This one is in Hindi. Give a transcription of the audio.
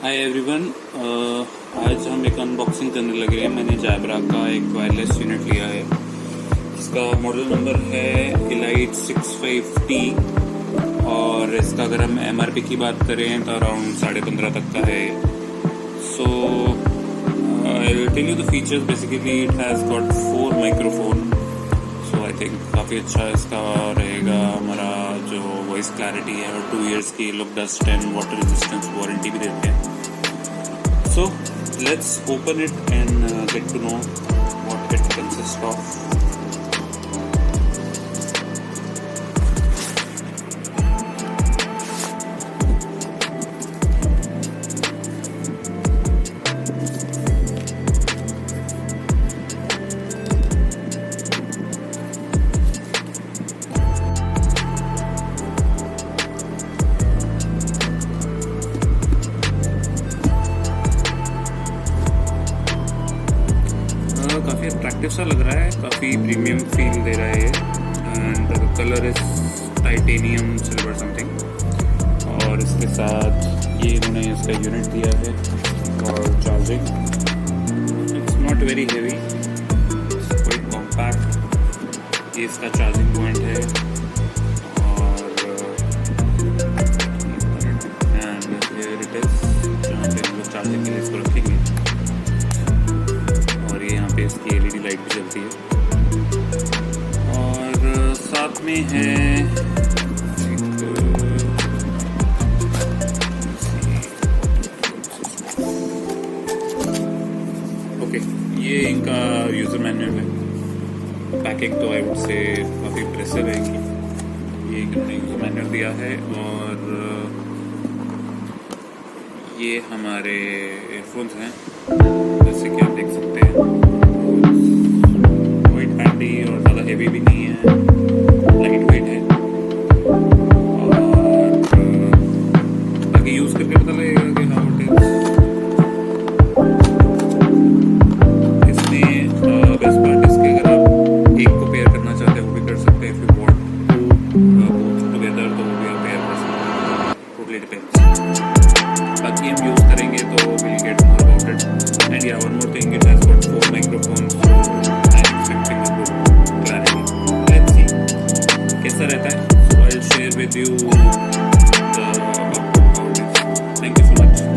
Hi everyone. आज हम एक अनबॉक्सिंग करने लगे हैं। मैंने जैब्रा का एक वायरलेस यूनिट लिया है। इसका मॉडल नंबर है इलाइट 65T और इसका अगर हम MRP की बात करें तो अराउंड 15.5 तक का है। So I will tell you the features. Basically it has got 4 microphone. So I think काफ़ी अच्छा इसका रहेगा। हमारा जो वॉइस क्लैरिटी है और 2 years की look dust and water resistance warranty भी देते हैं। So let's open it and get to know what it consists of. काफ़ी अट्रैक्टिव सा लग रहा है, काफ़ी प्रीमियम फील दे रहा है ये। And colour is titanium silver something. और इसके साथ ये इन्होंने इसका यूनिट दिया है और charging. It's not very heavy, quite compact. ये इसका चार्जिंग पॉइंट है और हियर इट इज, जहाँ पे हम लोग चार्जिंग के लिए इसको रखेंगे। इसकी LED लाइट भी चलती है और साथ में है ओके, ये इनका यूज़र मैनुअल है। पैकिंग तो आई वुड से काफ़ी इम्प्रेसिव है कि ये इन्होंने यूज़र मैनुअल दिया है। और ये हमारे एयरफोन्स हैं, जैसे कि आप देख सकते हैं। और ज़्यादा हेवी भी नहीं है, लाइट वेट है। और बाकी यूज़ करके पता लगेगा कि हाउ इट इज। इसमें बेस्ट पार्ट इसके, अगर आप एक को पेयर करना चाहते हैं वो भी कर सकते हैं। If you want both together तो वो भी आप पेयर कर सकते हैं, टोटली डिपेंड्स। बाकी हम यूज़ करेंगे तो will get more about it. And या one more thing, it has got 4 microphones. कैसा रहता है, so I'll share with you